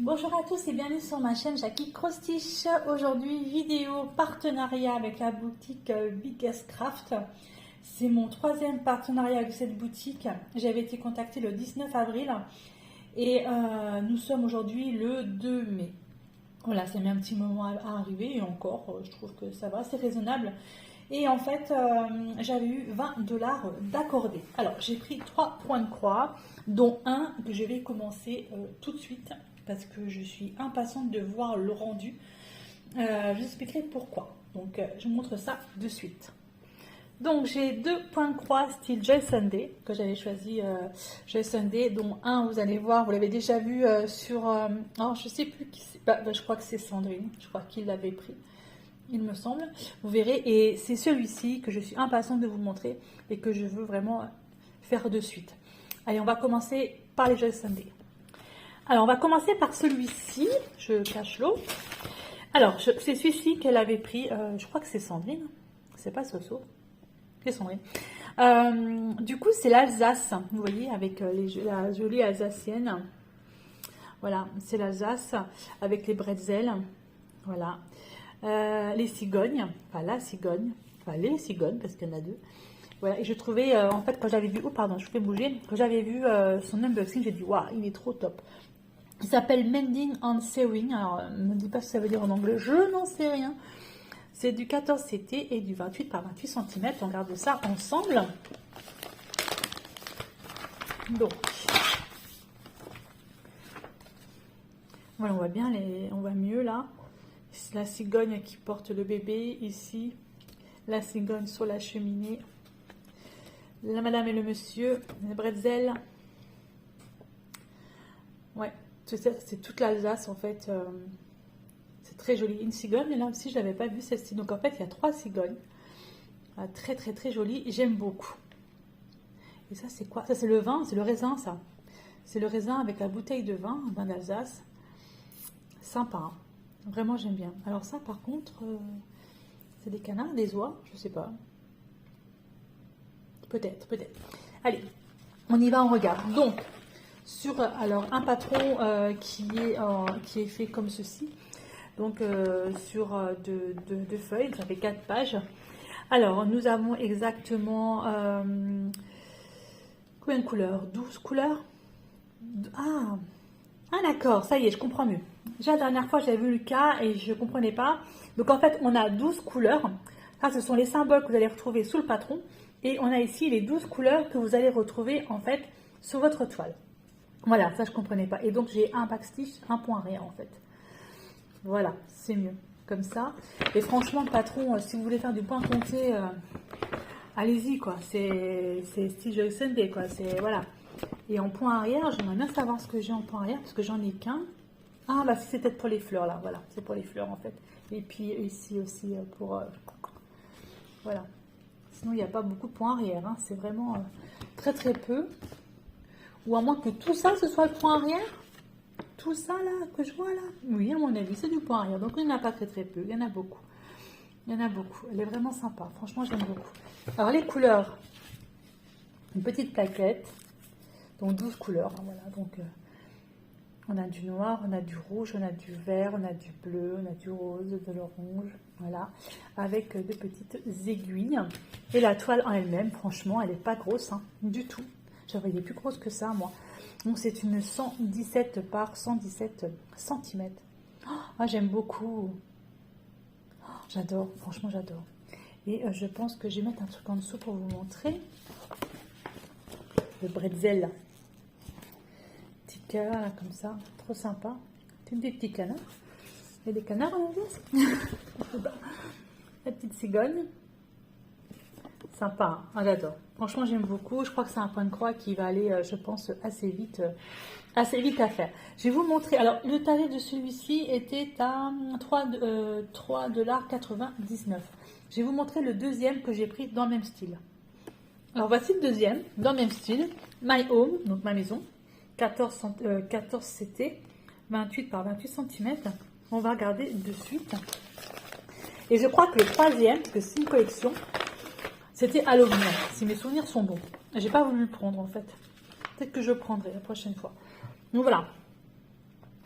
Bonjour à tous et bienvenue sur ma chaîne Jackie Crostiche. Aujourd'hui, vidéo partenariat avec la boutique Biggest Craft. C'est mon troisième partenariat avec cette boutique. J'avais été contactée le 19 avril et nous sommes aujourd'hui le 2 mai. Voilà, ça met un petit moment à arriver et encore, je trouve que ça va, c'est raisonnable. Et en fait, j'avais eu 20$ d'accordé. Alors, j'ai pris 3 points de croix, dont un que je vais commencer tout de suite parce que je suis impatiente de voir le rendu. Je vous expliquerai pourquoi. Donc, je vous montre ça de suite. Donc, j'ai 2 points de croix style Joy Sunday que j'avais choisi Joy Sunday, dont un, vous allez voir, vous l'avez déjà vu sur... alors, je sais plus qui c'est. Je crois que c'est Sandrine. Je crois qu'il l'avait pris. Il me semble, vous verrez, et c'est celui-ci que je suis impatiente de vous montrer et que je veux vraiment faire de suite. Allez, on va commencer par les Joy Sunday. Alors, on va commencer par celui-ci, je cache l'eau. Alors, c'est celui-ci qu'elle avait pris, je crois que c'est Sandrine, c'est pas Soso, c'est Sandrine. Du coup, c'est l'Alsace, vous voyez, avec la jolie alsacienne. Voilà, c'est l'Alsace avec les bretzels, voilà. Les cigognes, enfin la cigogne, enfin les cigognes parce qu'il y en a deux. Voilà, et je trouvais, en fait, quand j'avais vu, oh pardon, je fais bouger, quand j'avais vu son unboxing, j'ai dit, waouh, il est trop top. Il s'appelle Mending and Sewing, alors ne me dis pas ce que ça veut dire en anglais, je n'en sais rien. C'est du 14 CT et du 28 par 28 cm, on regarde ça ensemble. Donc, voilà, on voit bien, on voit mieux là. La cigogne qui porte le bébé ici, la cigogne sur la cheminée, la madame et le monsieur, les bretzels. Ouais, c'est toute l'Alsace en fait. C'est très joli. Une cigogne, et là aussi je n'avais pas vu celle-ci. Donc en fait il y a 3 cigognes. Très très très jolie. J'aime beaucoup. Et ça c'est quoi? Ça c'est le vin, c'est le raisin ça. C'est le raisin avec la bouteille de vin d'Alsace. Sympa, hein. Vraiment, j'aime bien. Alors ça, par contre, c'est des canards, des oies, je sais pas. Peut-être, peut-être. Allez, on y va, on regarde. Donc, sur alors un patron qui est fait comme ceci. Donc, sur deux feuilles, ça fait 4 pages. Alors, nous avons exactement combien de couleurs? 12 couleurs? Ah d'accord, ça y est, je comprends mieux. Déjà, la dernière fois, j'avais vu le cas et je ne comprenais pas. Donc, en fait, on a 12 couleurs. Ça, ce sont les symboles que vous allez retrouver sous le patron. Et on a ici les 12 couleurs que vous allez retrouver, en fait, sur votre toile. Voilà, ça, je ne comprenais pas. Et donc, j'ai un backstitch, un point rien, en fait. Voilà, c'est mieux. Comme ça. Et franchement, le patron, si vous voulez faire du point compté, allez-y, quoi. C'est style Joy Sunday, quoi. C'est, voilà. Et en point arrière, j'aimerais bien savoir ce que j'ai en point arrière, parce que j'en ai qu'un. Ah, bah c'est peut-être pour les fleurs, là, voilà. C'est pour les fleurs, en fait. Et puis ici aussi, pour... voilà. Sinon, il n'y a pas beaucoup de points arrière, hein. C'est vraiment très, très peu. Ou à moins que tout ça, ce soit le point arrière. Tout ça, là, que je vois, là. Oui, à mon avis, c'est du point arrière. Donc, il n'y en a pas très, très peu. Il y en a beaucoup. Il y en a beaucoup. Elle est vraiment sympa. Franchement, j'aime beaucoup. Alors, les couleurs. Une petite plaquette. Donc 12 couleurs, hein, voilà, donc on a du noir, on a du rouge, on a du vert, on a du bleu, on a du rose, de l'orange, voilà, avec des petites aiguilles. Et la toile en elle-même, franchement, elle n'est pas grosse, hein, du tout. J'aurais été plus grosse que ça, moi. Donc c'est une 117 par 117 cm. Oh, j'aime beaucoup. Oh, j'adore, franchement, j'adore. Et je pense que je vais mettre un truc en dessous pour vous montrer. Le bretzel. Là, comme ça, trop sympa. C'est des petits canards. Il y a des canards en Alsace. La petite cigogne. Sympa, hein. Ah, j'adore. Franchement, j'aime beaucoup. Je crois que c'est un point de croix qui va aller, je pense, assez vite à faire. Je vais vous montrer. Alors, le tarif de celui-ci était à 3,99 $. Je vais vous montrer le deuxième que j'ai pris dans le même style. Alors, voici le deuxième, dans le même style. My Home, donc ma maison. 14 CT, 28 par 28 cm. On va regarder de suite. Et je crois que le troisième, parce que c'est une collection, c'était Halloween, si mes souvenirs sont bons. J'ai pas voulu le prendre en fait. Peut-être que je le prendrai la prochaine fois. Donc voilà.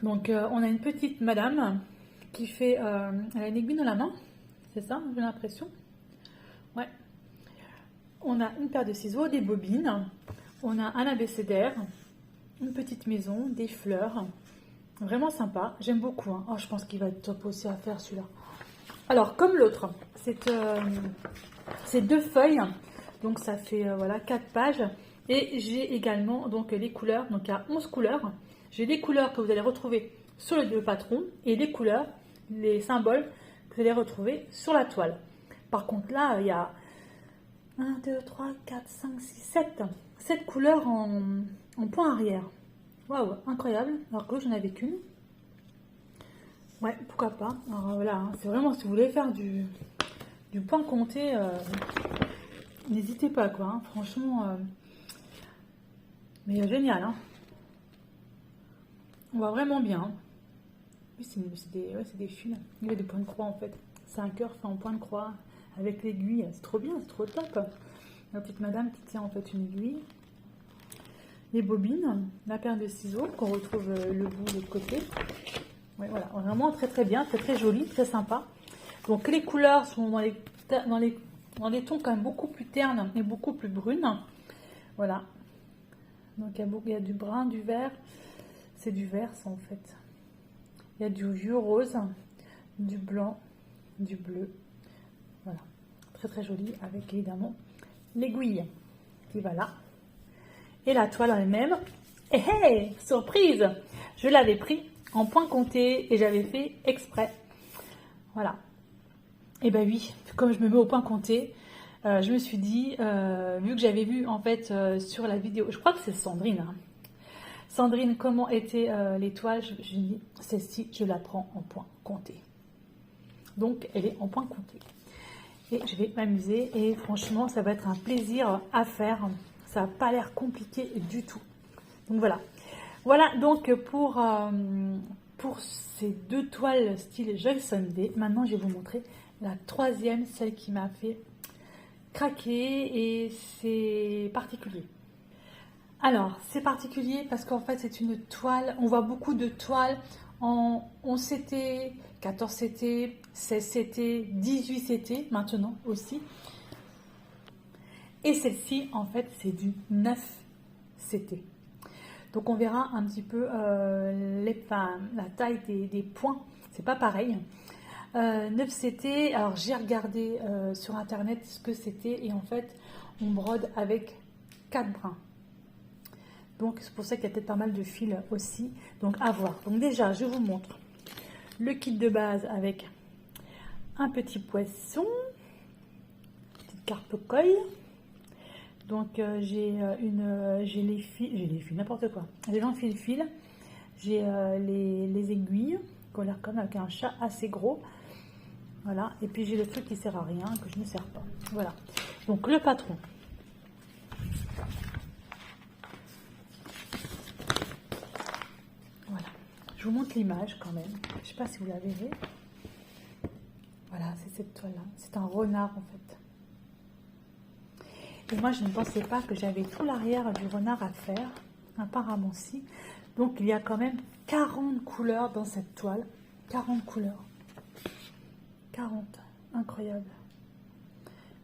Donc on a une petite madame qui fait, elle a une aiguille dans la main, c'est ça, j'ai l'impression. Ouais. On a une paire de ciseaux, des bobines, on a un abécédaire, une petite maison, des fleurs. Vraiment sympa, j'aime beaucoup. Hein. Oh, je pense qu'il va être top aussi à faire celui-là. Alors, comme l'autre, c'est 2 feuilles, donc ça fait voilà 4 pages. Et j'ai également donc les couleurs, donc il y a 11 couleurs. J'ai les couleurs que vous allez retrouver sur le patron et les couleurs, les symboles que vous allez retrouver sur la toile. Par contre, là, il y a 1, 2, 3, 4, 5, 6, 7. 7 couleurs en point arrière. Waouh, incroyable. Alors que j'en avais qu'une. Ouais, pourquoi pas. Alors voilà, hein, c'est vraiment si vous voulez faire du point compté, n'hésitez pas quoi. Hein, franchement, mais génial. Hein. On voit vraiment bien. Hein. Oui, c'est des fils. Il y a des points de croix en fait. C'est un cœur fait en point de croix avec l'aiguille. C'est trop bien, c'est trop top. La petite madame qui tient en fait une aiguille. Les bobines, la paire de ciseaux qu'on retrouve le bout de l'autre côté. Ouais, voilà, vraiment très très bien, très très joli, très sympa. Donc les couleurs sont dans les tons quand même beaucoup plus ternes et beaucoup plus brunes. Voilà. Donc il y a du brun, du vert. C'est du vert ça en fait. Il y a du vieux rose, du blanc, du bleu. Voilà. Très très joli avec évidemment l'aiguille qui va là. Et la toile en elle-même. Et hey, surprise! Je l'avais pris en point compté et j'avais fait exprès. Voilà. Et ben oui, comme je me mets au point compté, je me suis dit, vu que j'avais vu en fait sur la vidéo, je crois que c'est Sandrine. Hein. Sandrine, comment étaient les toiles? Je me suis dit, celle-ci, je la prends en point compté. Donc, elle est en point compté. Et je vais m'amuser et franchement, ça va être un plaisir à faire. Ça n'a pas l'air compliqué du tout. Donc voilà. Voilà donc pour ces 2 toiles style Joy Sunday. Maintenant, je vais vous montrer la 3e, celle qui m'a fait craquer et c'est particulier. Alors, c'est particulier parce qu'en fait, c'est une toile. On voit beaucoup de toiles en 11 CT, 14 CT, 16 CT, 18 CT maintenant aussi. Et celle-ci, en fait, c'est du 9 CT. Donc on verra un petit peu la taille des points, c'est pas pareil. 9 CT, alors j'ai regardé sur internet ce que c'était et en fait on brode avec 4 brins. Donc c'est pour ça qu'il y a peut-être pas mal de fils aussi, donc à voir. Donc déjà je vous montre le kit de base avec un petit poisson, petite carpe coille. Donc j'ai les fils, n'importe quoi. Les gens fil. J'ai les aiguilles qui ont l'air comme avec un chat assez gros. Voilà. Et puis j'ai le truc qui sert à rien, que je ne sers pas. Voilà. Donc le patron. Voilà. Je vous montre l'image quand même. Je ne sais pas si vous la verrez. Voilà, c'est cette toile-là. C'est un renard en fait. Et moi, je ne pensais pas que j'avais tout l'arrière du renard à faire. Apparemment, si. Donc, il y a quand même 40 couleurs dans cette toile. 40 couleurs. 40. Incroyable.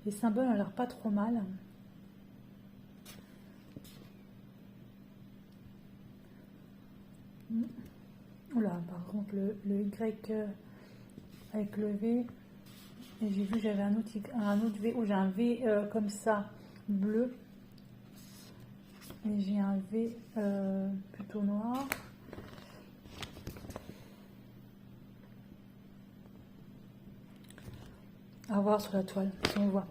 Les symboles ont l'air pas trop mal. Oula, par contre, le Y avec le V. Et j'ai vu que j'avais un autre V. Où j'ai un V comme ça. Bleu et j'ai un V plutôt noir. À voir sur la toile si on voit.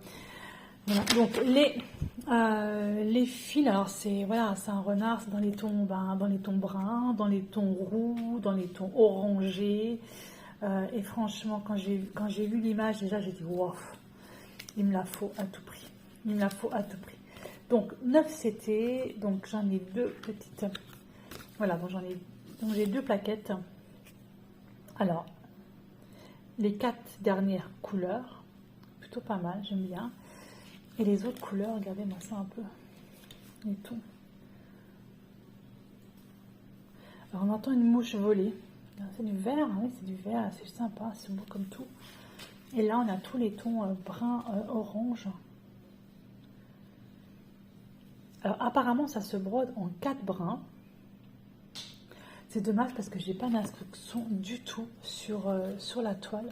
Voilà. Donc les fils, alors c'est voilà, c'est un renard, c'est dans les tons bruns, dans les tons roux, dans les tons orangés. Et franchement, quand j'ai vu l'image déjà, j'ai dit wow, il me la faut à tout prix. Il me la faut à tout prix. Donc 9 CT, donc j'en ai 2 petites. Voilà, donc j'ai 2 plaquettes. Alors, les 4 dernières couleurs, plutôt pas mal, j'aime bien. Et les autres couleurs, regardez-moi ça un peu. Les tons. Alors on entend une mouche voler. C'est du vert, oui, c'est du vert, c'est sympa, c'est beau comme tout. Et là, on a tous les tons brun, orange. Alors apparemment, ça se brode en 4 brins. C'est dommage parce que j'ai pas d'instruction du tout sur la toile.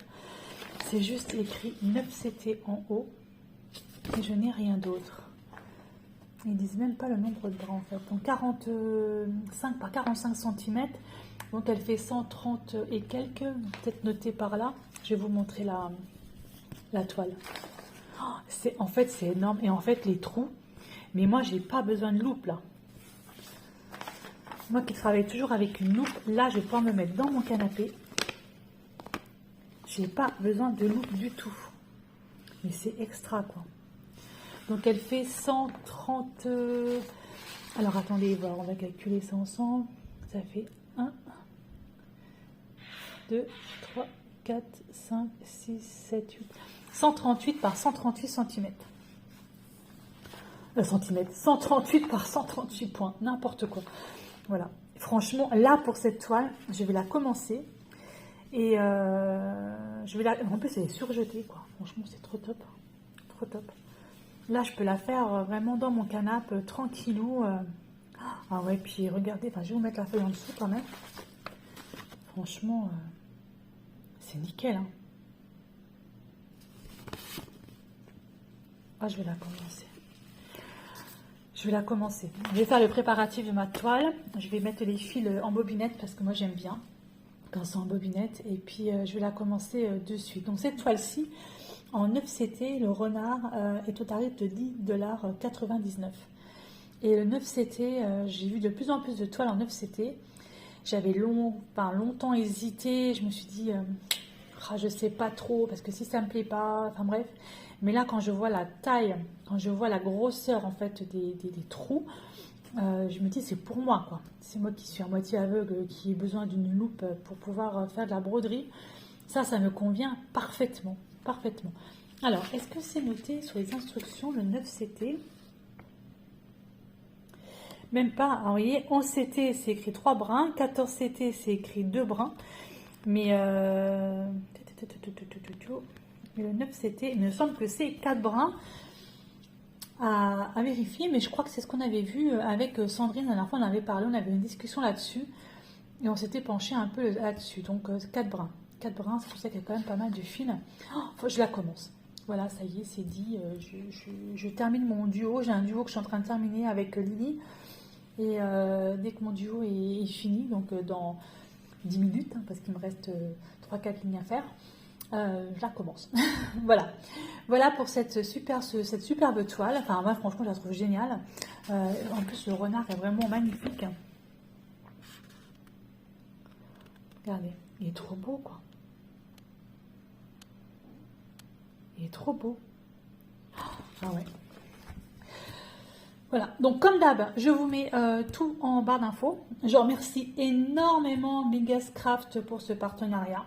C'est juste écrit 9CT en haut et je n'ai rien d'autre. Ils disent même pas le nombre de brins en fait. Donc 45 par 45 cm. Donc elle fait 130 et quelques. Peut-être noté par là. Je vais vous montrer la toile. Oh, en fait c'est énorme. Et en fait les trous. Mais moi j'ai pas besoin de loupe là. Moi qui travaille toujours avec une loupe, là je vais pouvoir me mettre dans mon canapé. J'ai pas besoin de loupe du tout. Mais c'est extra quoi. Donc elle fait 130... Alors attendez, on va calculer ça ensemble. Ça fait 1, 2, 3, 4, 5, 6, 7, 8... 138 par 138 cm. 138 par 138 points. N'importe quoi. Voilà. Franchement, là pour cette toile, je vais la commencer. Et je vais la... En plus, elle est surjetée quoi. Franchement, c'est trop top. Trop top. Là, je peux la faire vraiment dans mon canapé, tranquillou. Ah ouais, puis regardez, enfin, je vais vous mettre la feuille en dessous quand même. Franchement, c'est nickel. Hein. Ah, je vais la commencer. Je vais la commencer. Je vais faire le préparatif de ma toile. Je vais mettre les fils en bobinette parce que moi, j'aime bien quand c'est en bobinette. Et puis, je vais la commencer de suite. Donc, cette toile-ci... En 9CT, le renard est au tarif de 10,99 $. Et le 9CT, j'ai vu de plus en plus de toiles en 9CT. J'avais longtemps hésité. Je me suis dit, je sais pas trop, parce que si ça me plaît pas, enfin bref. Mais là, quand je vois la taille, quand je vois la grosseur en fait des trous, je me dis c'est pour moi quoi. C'est moi qui suis à moitié aveugle, qui ai besoin d'une loupe pour pouvoir faire de la broderie. Ça me convient parfaitement. Parfaitement. Alors, est-ce que c'est noté sur les instructions, le 9CT? Même pas. Alors, vous voyez, 11CT, c'est écrit 3 brins. 14CT, c'est écrit 2 brins. Mais le 9CT, il me semble que c'est 4 brins à vérifier. Mais je crois que c'est ce qu'on avait vu avec Sandrine. La dernière fois, on avait parlé, on avait une discussion là-dessus. Et on s'était penché un peu là-dessus. Donc, 4 brins. 4 brins, c'est pour ça qu'il y a quand même pas mal de fils. Oh, je la commence. Voilà, ça y est, c'est dit. Je termine mon duo. J'ai un duo que je suis en train de terminer avec Lily. Et dès que mon duo est fini, donc dans 10 minutes, hein, parce qu'il me reste 3-4 lignes à faire, je la commence. Voilà. Voilà pour cette superbe toile. Enfin, moi, franchement, je la trouve géniale. En plus, le renard est vraiment magnifique. Regardez, il est trop beau, quoi. Il est trop beau. Ah ouais. Voilà, donc comme d'hab, je vous mets tout en barre d'infos. Je remercie énormément Biggest Craft pour ce partenariat.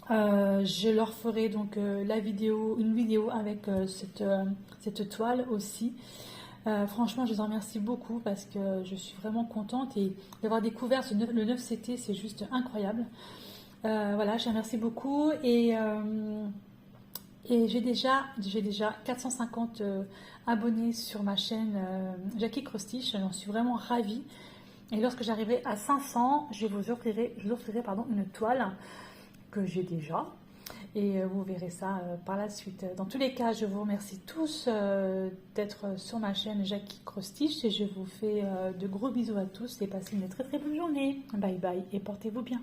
Je leur ferai donc une vidéo avec cette toile aussi. Franchement, je les en remercie beaucoup parce que je suis vraiment contente et d'avoir découvert le 9CT, c'est juste incroyable. Voilà, je les remercie beaucoup et j'ai déjà 450 abonnés sur ma chaîne Jackie Crostiche. J'en suis vraiment ravie. Et lorsque j'arriverai à 500, je vous offrirai une toile que j'ai déjà. Et vous verrez ça par la suite. Dans tous les cas, je vous remercie tous d'être sur ma chaîne Jackie Crostiche. Et je vous fais de gros bisous à tous et passez une très très bonne journée. Bye bye et portez-vous bien.